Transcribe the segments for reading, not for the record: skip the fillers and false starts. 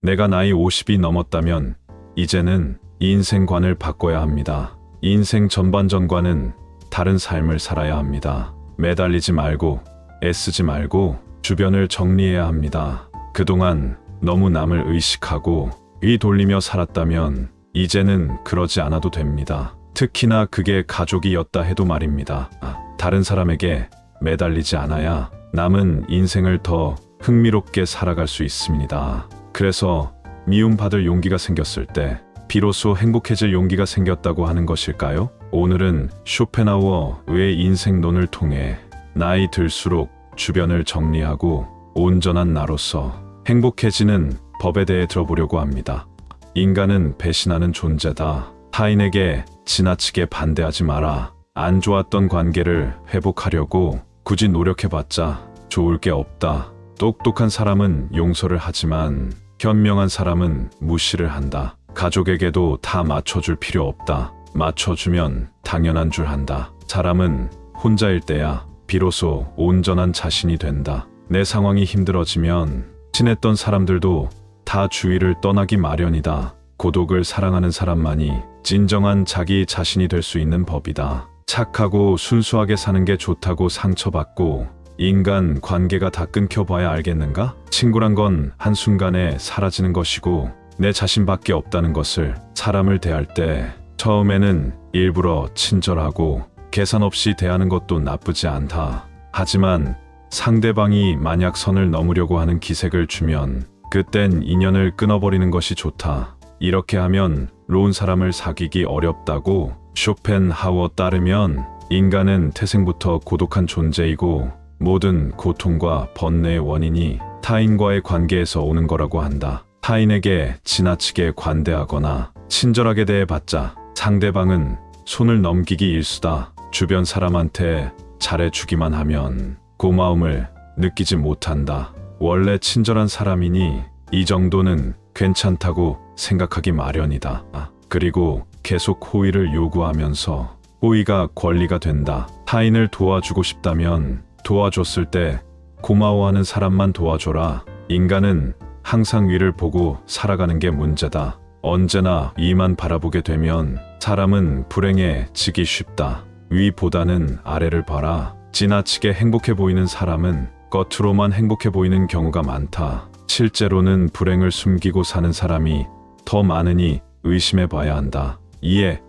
내가 나이 50이 넘었다면 이제는 인생관을 바꿔야 합니다. 인생 전반전과는 다른 삶을 살아야 합니다. 매달리지 말고 애쓰지 말고 주변을 정리해야 합니다. 그동안 너무 남을 의식하고 귀 돌리며 살았다면 이제는 그러지 않아도 됩니다. 특히나 그게 가족이었다 해도 말입니다. 다른 사람에게 매달리지 않아야 남은 인생을 더 흥미롭게 살아갈 수 있습니다. 그래서 미움받을 용기가 생겼을 때 비로소 행복해질 용기가 생겼다고 하는 것일까요? 오늘은 쇼펜하우어의 인생론을 통해 나이 들수록 주변을 정리하고 온전한 나로서 행복해지는 법에 대해 들어보려고 합니다. 인간은 배신하는 존재다. 타인에게 지나치게 반대하지 마라. 안 좋았던 관계를 회복하려고 굳이 노력해봤자 좋을 게 없다. 똑똑한 사람은 용서를 하지만 현명한 사람은 무시를 한다. 가족에게도 다 맞춰줄 필요 없다. 맞춰주면 당연한 줄 한다. 사람은 혼자일 때야 비로소 온전한 자신이 된다. 내 상황이 힘들어지면 친했던 사람들도 다 주위를 떠나기 마련이다. 고독을 사랑하는 사람만이 진정한 자기 자신이 될 수 있는 법이다. 착하고 순수하게 사는 게 좋다고 상처받고 인간 관계가 다 끊겨봐야 알겠는가? 친구란 건 한순간에 사라지는 것이고 내 자신밖에 없다는 것을 사람을 대할 때 처음에는 일부러 친절하고 계산 없이 대하는 것도 나쁘지 않다. 하지만 상대방이 만약 선을 넘으려고 하는 기색을 주면 그땐 인연을 끊어버리는 것이 좋다. 이렇게 하면 로운 사람을 사귀기 어렵다고 쇼펜하우어 따르면 인간은 태생부터 고독한 존재이고 모든 고통과 번뇌의 원인이 타인과의 관계에서 오는 거라고 한다. 타인에게 지나치게 관대하거나 친절하게 대해봤자 상대방은 손을 넘기기 일수다. 주변 사람한테 잘해주기만 하면 고마움을 느끼지 못한다. 원래 친절한 사람이니 이 정도는 괜찮다고 생각하기 마련이다. 그리고 계속 호의를 요구하면서 호의가 권리가 된다. 타인을 도와주고 싶다면 도와줬을 때 고마워하는 사람만 도와줘라. 인간은 항상 위를 보고 살아가는 게 문제다. 언제나 위만 바라보게 되면 사람은 불행해지기 쉽다. 위보다는 아래를 봐라. 지나치게 행복해 보이는 사람은 겉으로만 행복해 보이는 경우가 많다. 실제로는 불행을 숨기고 사는 사람이 더 많으니 의심해 봐야 한다. 이에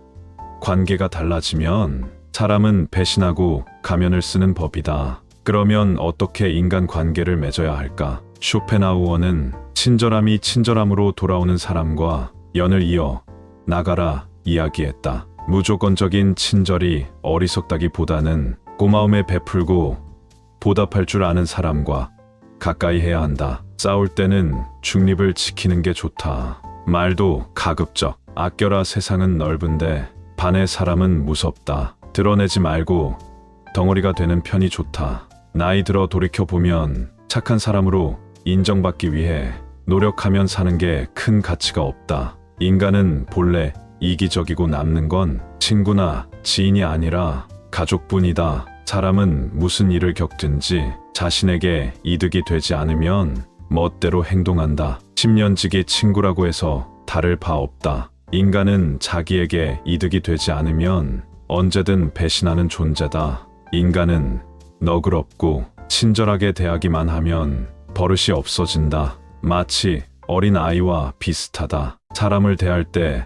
관계가 달라지면 사람은 배신하고 가면을 쓰는 법이다. 그러면 어떻게 인간 관계를 맺어야 할까? 쇼펜하우어는 친절함이 친절함으로 돌아오는 사람과 연을 이어 나가라 이야기했다. 무조건적인 친절이 어리석다기보다는 고마움에 베풀고 보답할 줄 아는 사람과 가까이 해야 한다. 싸울 때는 중립을 지키는 게 좋다. 말도 가급적. 아껴라. 세상은 넓은데 반의 사람은 무섭다. 드러내지 말고 덩어리가 되는 편이 좋다. 나이 들어 돌이켜보면 착한 사람으로 인정받기 위해 노력하면 사는 게 큰 가치가 없다. 인간은 본래 이기적이고 남는 건 친구나 지인이 아니라 가족뿐이다. 사람은 무슨 일을 겪든지 자신에게 이득이 되지 않으면 멋대로 행동한다. 10년지기 친구라고 해서 다를 바 없다. 인간은 자기에게 이득이 되지 않으면 언제든 배신하는 존재다. 인간은 너그럽고 친절하게 대하기만 하면 버릇이 없어진다. 마치 어린 아이와 비슷하다. 사람을 대할 때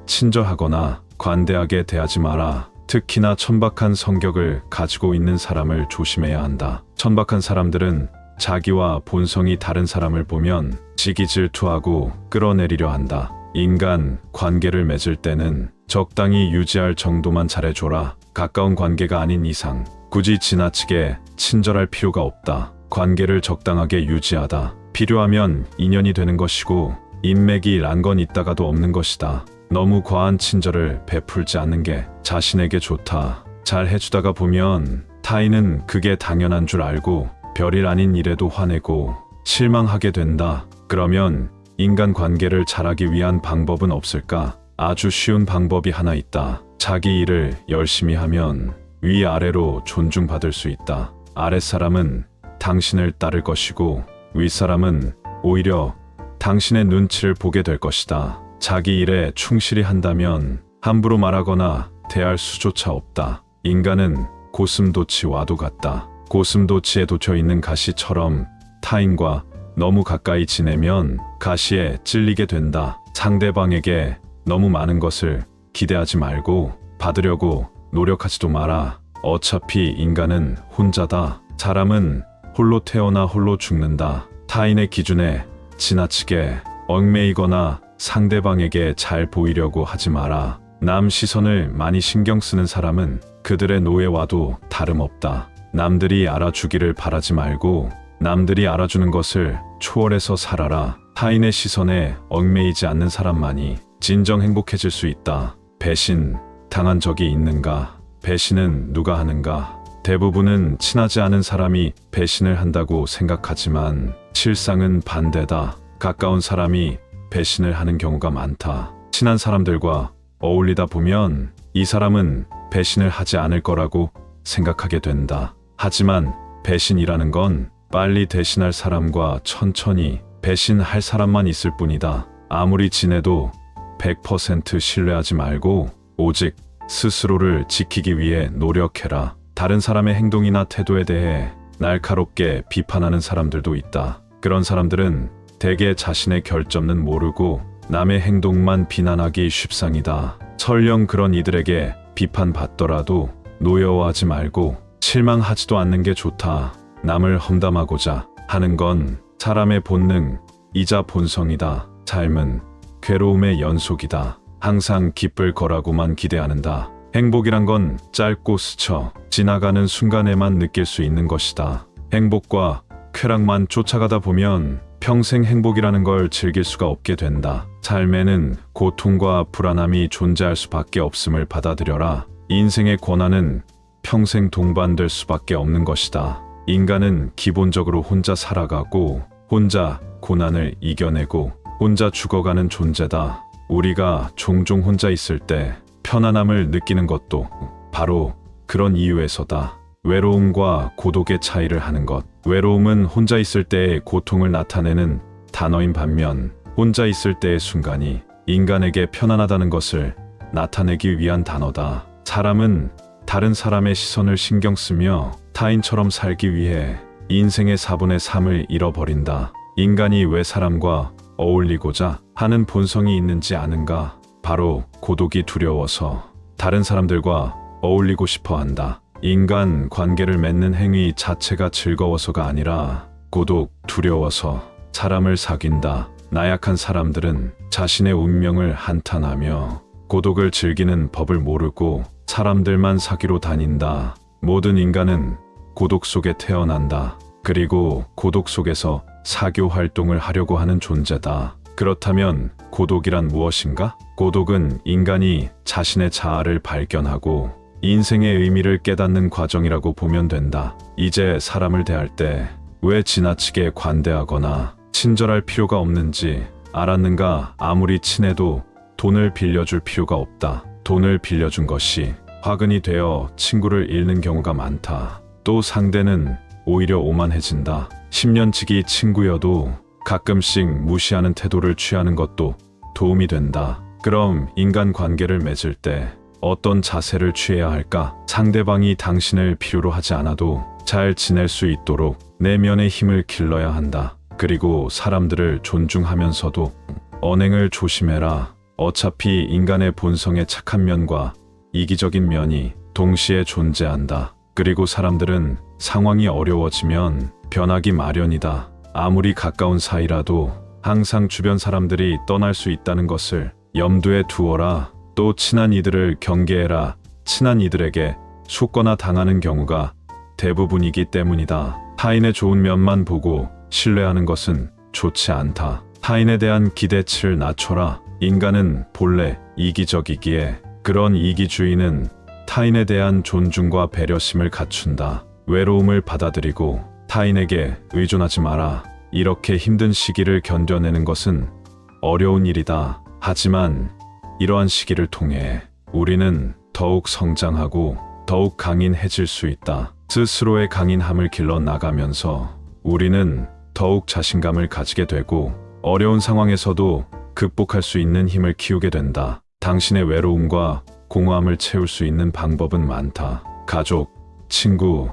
친절하거나 관대하게 대하지 마라. 특히나 천박한 성격을 가지고 있는 사람을 조심해야 한다. 천박한 사람들은 자기와 본성이 다른 사람을 보면 지기 질투하고 끌어내리려 한다. 인간 관계를 맺을 때는 적당히 유지할 정도만 잘해줘라. 가까운 관계가 아닌 이상 굳이 지나치게 친절할 필요가 없다. 관계를 적당하게 유지하다. 필요하면 인연이 되는 것이고 인맥이 란 건 있다가도 없는 것이다. 너무 과한 친절을 베풀지 않는 게 자신에게 좋다. 잘 해주다가 보면 타인은 그게 당연한 줄 알고 별일 아닌 일에도 화내고 실망하게 된다. 그러면 인간관계를 잘하기 위한 방법은 없을까? 아주 쉬운 방법이 하나 있다. 자기 일을 열심히 하면 위아래로 존중받을 수 있다. 아랫사람은 당신을 따를 것이고 윗사람은 오히려 당신의 눈치를 보게 될 것이다. 자기 일에 충실히 한다면 함부로 말하거나 대할 수조차 없다. 인간은 고슴도치와도 같다. 고슴도치에 돋혀 있는 가시처럼 타인과 너무 가까이 지내면 가시에 찔리게 된다. 상대방에게 너무 많은 것을 기대하지 말고 받으려고 노력하지도 마라. 어차피 인간은 혼자다. 사람은 홀로 태어나 홀로 죽는다. 타인의 기준에 지나치게 얽매이거나 상대방에게 잘 보이려고 하지 마라. 남 시선을 많이 신경 쓰는 사람은 그들의 노예와도 다름없다. 남들이 알아주기를 바라지 말고 남들이 알아주는 것을 초월해서 살아라. 타인의 시선에 얽매이지 않는 사람만이 진정 행복해질 수 있다. 배신 당한 적이 있는가? 배신은 누가 하는가? 대부분은 친하지 않은 사람이 배신을 한다고 생각하지만 실상은 반대다. 가까운 사람이 배신을 하는 경우가 많다. 친한 사람들과 어울리다 보면 이 사람은 배신을 하지 않을 거라고 생각하게 된다. 하지만 배신이라는 건 빨리 대신할 사람과 천천히 배신할 사람만 있을 뿐이다. 아무리 지내도 100% 신뢰하지 말고 오직 스스로를 지키기 위해 노력해라. 다른 사람의 행동이나 태도에 대해 날카롭게 비판하는 사람들도 있다. 그런 사람들은 대개 자신의 결점은 모르고 남의 행동만 비난하기 쉽상이다. 설령 그런 이들에게 비판받더라도 노여워하지 말고 실망하지도 않는 게 좋다. 남을 험담하고자 하는 건 사람의 본능이자 본성이다. 삶은 괴로움의 연속이다. 항상 기쁠 거라고만 기대하는다. 행복이란 건 짧고 스쳐 지나가는 순간에만 느낄 수 있는 것이다. 행복과 쾌락만 쫓아가다 보면 평생 행복이라는 걸 즐길 수가 없게 된다. 삶에는 고통과 불안함이 존재할 수밖에 없음을 받아들여라. 인생의 고난은 평생 동반될 수밖에 없는 것이다. 인간은 기본적으로 혼자 살아가고 혼자 고난을 이겨내고 혼자 죽어가는 존재다. 우리가 종종 혼자 있을 때 편안함을 느끼는 것도 바로 그런 이유에서다. 외로움과 고독의 차이를 하는 것. 외로움은 혼자 있을 때의 고통을 나타내는 단어인 반면 혼자 있을 때의 순간이 인간에게 편안하다는 것을 나타내기 위한 단어다. 사람은 다른 사람의 시선을 신경 쓰며 타인처럼 살기 위해 인생의 4분의 3을 잃어버린다. 인간이 왜 사람과 어울리고자 하는 본성이 있는지 아는가? 바로 고독이 두려워서 다른 사람들과 어울리고 싶어 한다. 인간 관계를 맺는 행위 자체가 즐거워서가 아니라 고독, 두려워서 사람을 사귄다. 나약한 사람들은 자신의 운명을 한탄하며 고독을 즐기는 법을 모르고 사람들만 사귀러 다닌다. 모든 인간은 고독 속에 태어난다. 그리고 고독 속에서 사교 활동을 하려고 하는 존재다. 그렇다면 고독이란 무엇인가? 고독은 인간이 자신의 자아를 발견하고 인생의 의미를 깨닫는 과정이라고 보면 된다. 이제 사람을 대할 때 왜 지나치게 관대하거나 친절할 필요가 없는지 알았는가? 아무리 친해도 돈을 빌려줄 필요가 없다. 돈을 빌려준 것이 화근이 되어 친구를 잃는 경우가 많다. 또 상대는 오히려 오만해진다. 10년지기 친구여도 가끔씩 무시하는 태도를 취하는 것도 도움이 된다. 그럼 인간 관계를 맺을 때 어떤 자세를 취해야 할까? 상대방이 당신을 필요로 하지 않아도 잘 지낼 수 있도록 내면의 힘을 길러야 한다. 그리고 사람들을 존중하면서도 언행을 조심해라. 어차피 인간의 본성의 착한 면과 이기적인 면이 동시에 존재한다. 그리고 사람들은 상황이 어려워지면 변하기 마련이다. 아무리 가까운 사이라도 항상 주변 사람들이 떠날 수 있다는 것을 염두에 두어라. 또 친한 이들을 경계해라. 친한 이들에게 속거나 당하는 경우가 대부분이기 때문이다. 타인의 좋은 면만 보고 신뢰하는 것은 좋지 않다. 타인에 대한 기대치를 낮춰라. 인간은 본래 이기적이기에 그런 이기주의는 타인에 대한 존중과 배려심을 갖춘다. 외로움을 받아들이고 타인에게 의존하지 마라. 이렇게 힘든 시기를 견뎌내는 것은 어려운 일이다. 하지만 이러한 시기를 통해 우리는 더욱 성장하고 더욱 강인해질 수 있다. 스스로의 강인함을 길러 나가면서 우리는 더욱 자신감을 가지게 되고 어려운 상황에서도 극복할 수 있는 힘을 키우게 된다. 당신의 외로움과 공허함을 채울 수 있는 방법은 많다. 가족, 친구,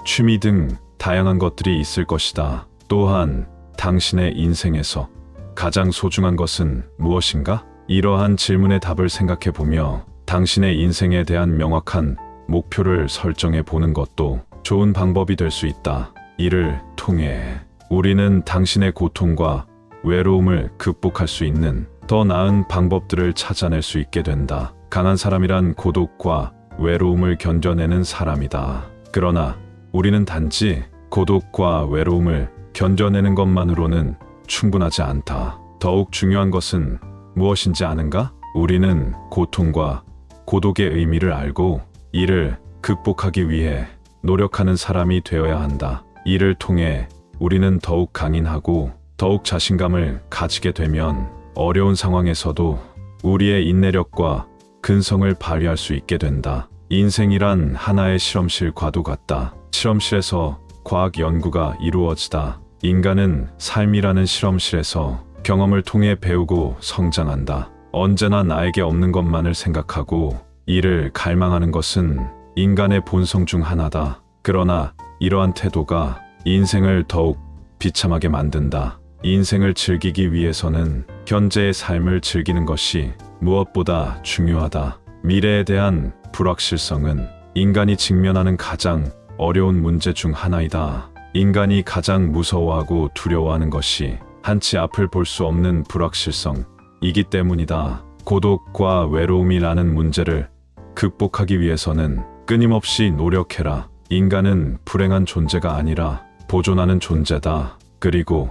취미 등 다양한 것들이 있을 것이다. 또한 당신의 인생에서 가장 소중한 것은 무엇인가? 이러한 질문의 답을 생각해 보며 당신의 인생에 대한 명확한 목표를 설정해 보는 것도 좋은 방법이 될 수 있다. 이를 통해 우리는 당신의 고통과 외로움을 극복할 수 있는 더 나은 방법들을 찾아낼 수 있게 된다. 강한 사람이란 고독과 외로움을 견뎌내는 사람이다. 그러나 우리는 단지 고독과 외로움을 견뎌내는 것만으로는 충분하지 않다. 더욱 중요한 것은 무엇인지 아는가? 우리는 고통과 고독의 의미를 알고 이를 극복하기 위해 노력하는 사람이 되어야 한다. 이를 통해 우리는 더욱 강인하고 더욱 자신감을 가지게 되면 어려운 상황에서도 우리의 인내력과 근성을 발휘할 수 있게 된다. 인생이란 하나의 실험실과도 같다. 실험실에서 과학 연구가 이루어지다. 인간은 삶이라는 실험실에서 경험을 통해 배우고 성장한다. 언제나 나에게 없는 것만을 생각하고 이를 갈망하는 것은 인간의 본성 중 하나다. 그러나 이러한 태도가 인생을 더욱 비참하게 만든다. 인생을 즐기기 위해서는 현재의 삶을 즐기는 것이 무엇보다 중요하다. 미래에 대한 불확실성은 인간이 직면하는 가장 어려운 문제 중 하나이다. 인간이 가장 무서워하고 두려워하는 것이 한치 앞을 볼 수 없는 불확실성이기 때문이다. 고독과 외로움이라는 문제를 극복하기 위해서는 끊임없이 노력해라. 인간은 불행한 존재가 아니라 보존하는 존재다. 그리고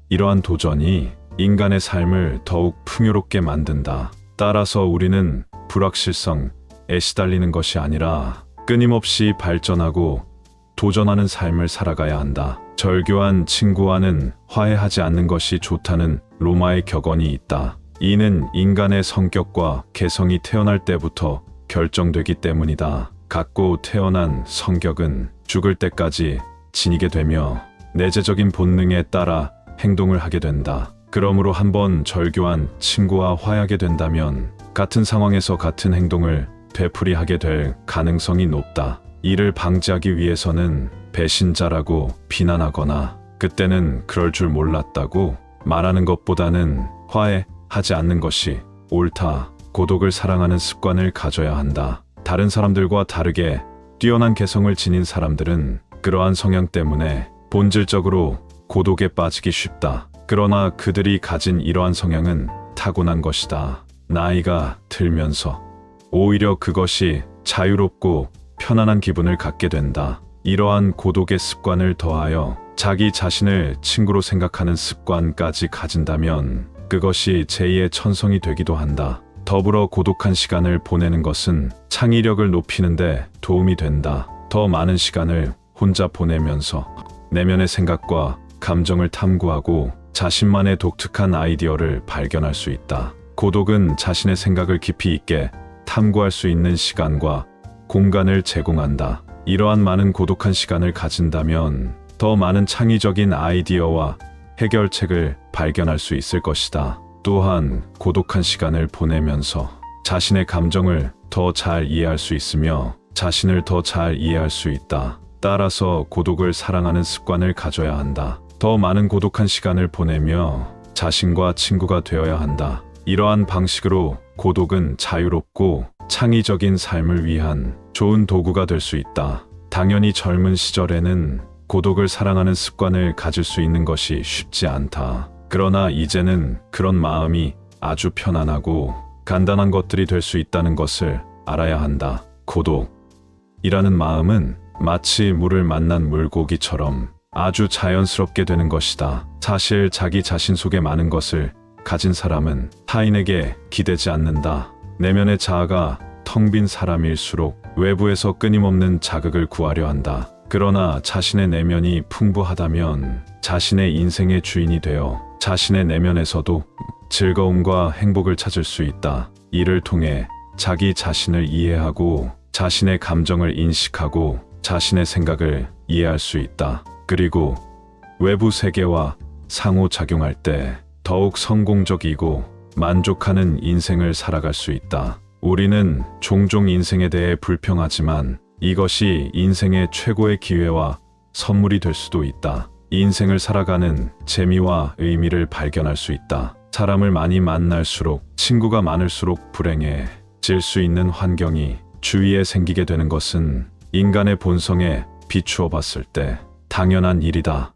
이러한 도전이 인간의 삶을 더욱 풍요롭게 만든다. 따라서 우리는 불확실성에 시달리는 것이 아니라 끊임없이 발전하고 도전하는 삶을 살아가야 한다. 절교한 친구와는 화해하지 않는 것이 좋다는 로마의 격언이 있다. 이는 인간의 성격과 개성이 태어날 때부터 결정되기 때문이다. 갖고 태어난 성격은 죽을 때까지 지니게 되며 내재적인 본능에 따라 행동을 하게 된다. 그러므로 한번 절교한 친구와 화해하게 된다면 같은 상황에서 같은 행동을 되풀이하게 될 가능성이 높다. 이를 방지하기 위해서는 배신자라고 비난하거나 그때는 그럴 줄 몰랐다고 말하는 것보다는 화해하지 않는 것이 옳다. 고독을 사랑하는 습관을 가져야 한다. 다른 사람들과 다르게 뛰어난 개성을 지닌 사람들은 그러한 성향 때문에 본질적으로 고독에 빠지기 쉽다. 그러나 그들이 가진 이러한 성향은 타고난 것이다. 나이가 들면서 오히려 그것이 자유롭고 편안한 기분을 갖게 된다. 이러한 고독의 습관을 더하여 자기 자신을 친구로 생각하는 습관까지 가진다면 그것이 제2의 천성이 되기도 한다. 더불어 고독한 시간을 보내는 것은 창의력을 높이는 데 도움이 된다. 더 많은 시간을 혼자 보내면서 내면의 생각과 감정을 탐구하고 자신만의 독특한 아이디어를 발견할 수 있다. 고독은 자신의 생각을 깊이 있게 탐구할 수 있는 시간과 공간을 제공한다. 이러한 많은 고독한 시간을 가진다면 더 많은 창의적인 아이디어와 해결책을 발견할 수 있을 것이다. 또한 고독한 시간을 보내면서 자신의 감정을 더 잘 이해할 수 있으며 자신을 더 잘 이해할 수 있다. 따라서 고독을 사랑하는 습관을 가져야 한다. 더 많은 고독한 시간을 보내며 자신과 친구가 되어야 한다. 이러한 방식으로 고독은 자유롭고 창의적인 삶을 위한 좋은 도구가 될 수 있다. 당연히 젊은 시절에는 고독을 사랑하는 습관을 가질 수 있는 것이 쉽지 않다. 그러나 이제는 그런 마음이 아주 편안하고 간단한 것들이 될 수 있다는 것을 알아야 한다. 고독이라는 마음은 마치 물을 만난 물고기처럼 아주 자연스럽게 되는 것이다. 사실 자기 자신 속에 많은 것을 가진 사람은 타인에게 기대지 않는다. 내면의 자아가 텅 빈 사람일수록 외부에서 끊임없는 자극을 구하려 한다. 그러나 자신의 내면이 풍부하다면 자신의 인생의 주인이 되어 자신의 내면에서도 즐거움과 행복을 찾을 수 있다. 이를 통해 자기 자신을 이해하고 자신의 감정을 인식하고 자신의 생각을 이해할 수 있다. 그리고 외부 세계와 상호작용할 때 더욱 성공적이고 만족하는 인생을 살아갈 수 있다. 우리는 종종 인생에 대해 불평하지만 이것이 인생의 최고의 기회와 선물이 될 수도 있다. 인생을 살아가는 재미와 의미를 발견할 수 있다. 사람을 많이 만날수록, 친구가 많을수록 불행해질 수 있는 환경이 주위에 생기게 되는 것은 인간의 본성에 비추어 봤을 때 당연한 일이다.